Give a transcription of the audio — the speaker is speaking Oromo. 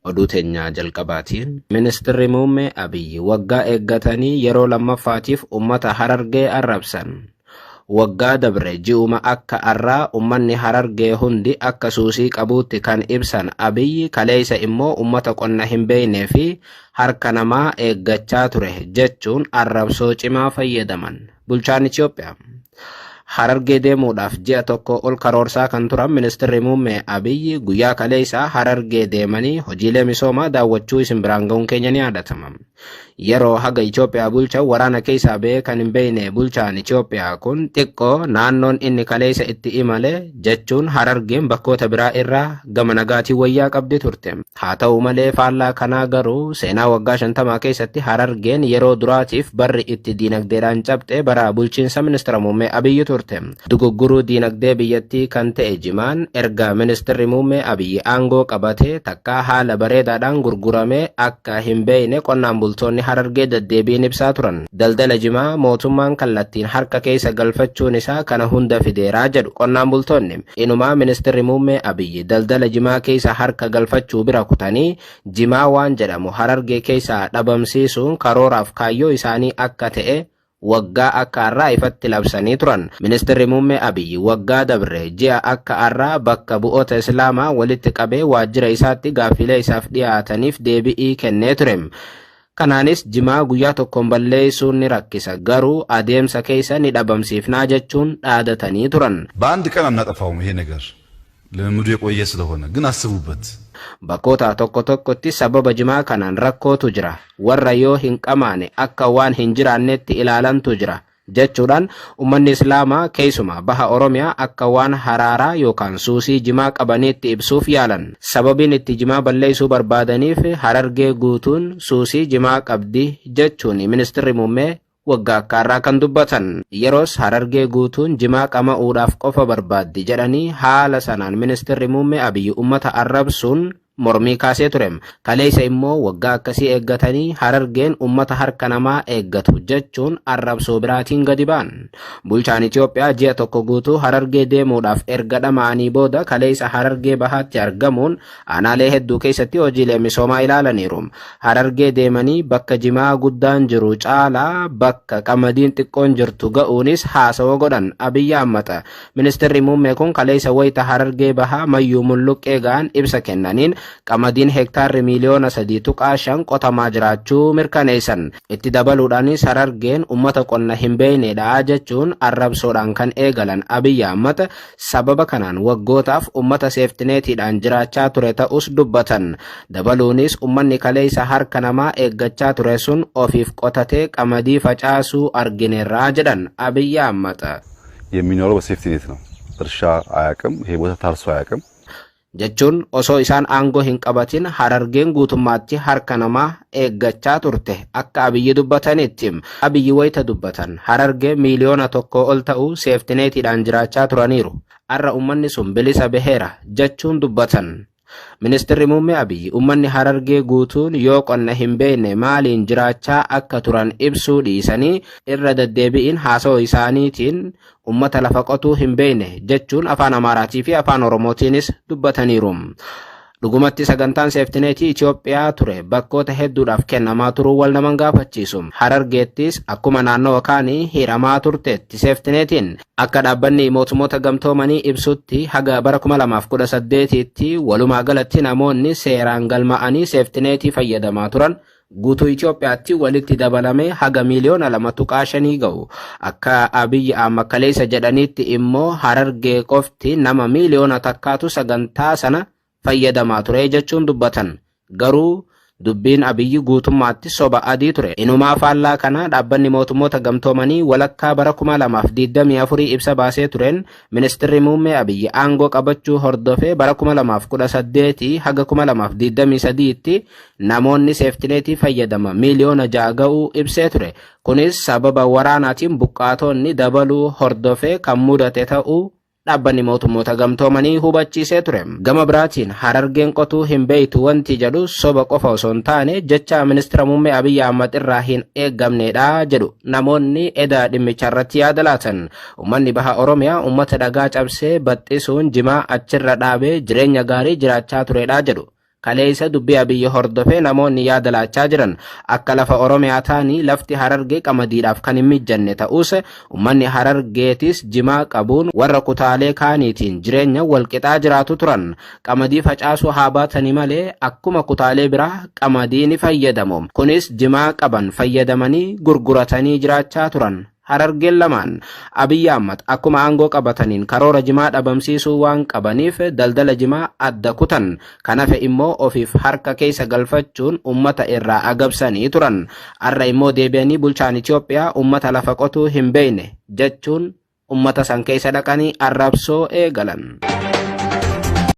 oduu teenya jalqabaatiin ministeerri muummee Abiyyi waggaa eeggatanii yeroo lammaffaatiif ummata Harargee arrabsan. Waggaa dabre ji'uma akka arraa ummanni Harargee hundi akka suusii qabuutti kan ibsan Abiyyi kaleessa immoo ummata qonna hin beeknee fi harka namaa eeggachaa ture jechuun arrabsoo cimaa fayyadaman. Bulchaan Itoophiyaa Harargee deemuudhaaf ji'a tokko ol karoorsaa kan turan ministeerri muummee Abiyyi guyyaa kaleessaa Harargee deemanii hojiilee misoomaa daawwachuu isin biraan ga'uun keenya ni yaadatama. Yeroo haga Itoophiyaa bulchan waraana keessaa ba'ee kan hin beekne bulchaan Itoophiyaa kun xiqqoo naannoon inni kaleessa itti imale jechuun Harargeen bakkoota biraa irraa gama nagaatii wayyaa qabdi turte. Haa ta'u malee faallaa kanaa garuu seenaa waggaa 50 keessatti Harargeen yeroo duraatiif barri itti diinagdeedhaan cabxe bara bulchiinsa ministeera muummee Abiyyi turte. Dugugguruu diinagdee biyyattii kan ta'e Jimaan erga ministeerri muummee Abiyyi aangoo qabate takka haala bareedaadhaan gurguramee akka hin beekne qonnaan bultoonni Harargee deddeebiin ibsaa turan. Daldala Jimaa mootummaan kallattiin harka keessa galfachuun isaa kana hunda fideeraa jedhu qonnaan bultoonni. Inumaa ministeerri muummee Abiyyi daldala Jimaa keessa harka galfachuu bira kutanii Jimaa waan jedhamu Harargee keessa dhabamsiisuun karooraaf kaayyoo isaanii akka ta'e waggaa akka arraa ifatti labsanii turan. Ministeerri muummee Abiyyi waggaa dabre ji'a akka arraa bakka bu'oota Islaamaa walitti qabee waajjira isaatti gaaffilee isaaf dhiyaataniif deebii kennee ture. Kanaanis Jimaa guyyaa tokkoon balleessuun ni rakkisa garuu adeemsa keessa ni dhabamsiifnaa jechuun dhaadatanii turan. በአንድ ቀን አናጠፋውም ይሄ ነገር ለምንዱ የቆየ ስለሆነ ግን አስቡበት. Bakkoota tokko tokkotti sababa Jimaa kanaan rakkootu jira. Warra yoo hin qamaane akka waan hin jiraannetti ilaalantu jira. Jechuudhaan ummanni Islaamaa keessumaa baha Oromiyaa akka waan haraaraa yookaan suusii Jimaa qabaniitti ibsuuf yaalan. Sababiin itti Jimaa balleessuu barbaadaniif Harargee guutuun suusii Jimaa qabdi jechuun ministeerri muummee waggaa akka arraa kan dubbatan. Yeroos Harargee guutuun Jimaa qama'uudhaaf qofa barbaaddi jedhanii haala sanaan ministeerri muummee Abiyyi ummata arrabsuun mormii kaasee ture. Kaleessa immoo waggaa akkasii eeggatanii Harargeen ummata harka namaa eeggatu jechuun arrabsoo biraatiin gadi ba'an. Bulchaan Itoophiyaa ji'a tokko guutuu Harargee deemuudhaaf erga dhama'anii booda kaleessa Harargee bahaatti argamuun aanaalee hedduu keessatti hojiilee misoomaa ilaalaniiru. Harargee deemanii bakka Jimaa guddaan jiru caalaa bakka qamadiin xiqqoon jirtu ga'uunis haasawaa godhan Abiyyi Ahmad. Ministeerri muummee kun kaleessa wayita Harargee bahaa Mayyuu Mulluqqee ga'an ibsa kennaniin qamadiin hektaarri miliyoona 3.5 qotamaa jiraachuu mirkaneessan. Itti dabaluudhaanis Harargeen ummata qonna hin beeknedha jechuun arrabsoodhaan kan eegalan Abiyyi Ahmad sababa kanaan waggootaaf ummata seeftineetiidhaan jiraachaa ture ta'us dubbatan. Dabaluunis ummanni kaleessa harka namaa eeggachaa ture sun ofiif qotatee qamadii facaasuu argineerraa jedhan Abiyyi Ahmad. የሚኖረው በሴፍቲኔት ነው። እርሻ አያውቅም። ይሄ ቦታ ታርሶ አያውቅም. Jechuun osoo isaan aangoo hin qabatin Harargeen guutummaatti harka namaa eeggachaa turte akka Abiyyi dubbatanitti. Abiyyi wayita dubbatan Harargee miliyoona 1 ol ta'u seeftineetiidhaan jiraachaa turaniiru. Arra ummanni sun bilisa baheera jechuun dubbatan. Ministeerri muummee Abiyyi ummanni Harargee guutuun yoo qonna hin beekne maaliin jiraachaa akka turan ibsuu dhiisanii irra deddeebi'in haasawaa isaaniitiin ummata lafa qotuu hin beekne jechuun afaan Amaaraatii fi afaan Oromootiinis dubbataniiru. Dhugumatti sagantaan seeftineetii Itoophiyaa ture bakkoota hedduudhaaf kennamaa turuu wal naman gaafachiisu. Harargeettis akkuma naannoo kaanii hiramaa turteetti seeftineetiin akka dhaabbanni mootummoota gamtoomanii ibsutti haga bara 2018tti walumaa galatti namoonni seeraan galma'anii seeftineetii fayyadamaa turan guutuu Itoophiyaatti walitti dabalamee haga miliyoona 2.5 ga'u. Akka Abiyyi Ahmad kaleessa jedhanitti immoo Harargee qofti nama miliyoona takkaatu sagantaa sana fayyadamaa ture jechuun dubbatan. Garuu dubbiin Abiyyi guutummaatti soba adii ture. Inumaa faallaa kana dhaabbanni mootummoota gamtoomanii walakkaa bara 2024 ibsa baasee tureen ministeerri muummee Abiyyi aangoo qabachuu hordofee bara 2018 haga 2023tti namoonni seeftineetii fayyadama miliyoona 6 ga'uu ibsee ture. Kunis sababa waraanaatiin buqqaatonni dabaluu hordofee kan mudate ta'uu dhaabbanni mootummoota gamtoomanii hubachiisee ture. Gama biraatiin Harargeen qotuu hin beektu wanti jedhu soba qofa osoo hin taane jecha ministeera muummee Abiyyi Ahmad irraa hin eeggamnedha jedhu namoonni edaa dhimmicharratti yaada laatan. Uummanni baha Oromiyaa uummata dhagaa cabsee baxxisuun Jimaa achirra dhaabee jireenya gaarii jiraachaa turedha jedhu. kaleessa dubbii Abiyyi hordofee namoonni yaada laachaa jiran akka lafa Oromiyaa taanii lafti Harargee qamadiidhaaf kan hin mijanne ta'us ummanni Harargeetis jimaa qabuun warra kutaalee kaaniitiin jireenya walqixaa jiraatu turan. Qamadii facaasuu haa baatanii malee akkuma kutaalee biraa qamadii ni fayyadamu. Kunis jimaa qaban fayyadamanii gurguratanii jiraachaa turan. Harargeen lamaan Abiyyi Ahmad akkuma aangoo qabataniin karoora jimaa dhabamsiisuu waan qabaniif daldala jimaa adda kutan. Kanaaf immoo ofiif harka keessa galfachuun ummata irraa agabsanii turan. Arra immoo deebi'anii bulchaan Itoophiyaa ummata lafa qotuu hin beekne jechuun ummata san keessa dhaqanii arrabsoo eegalan.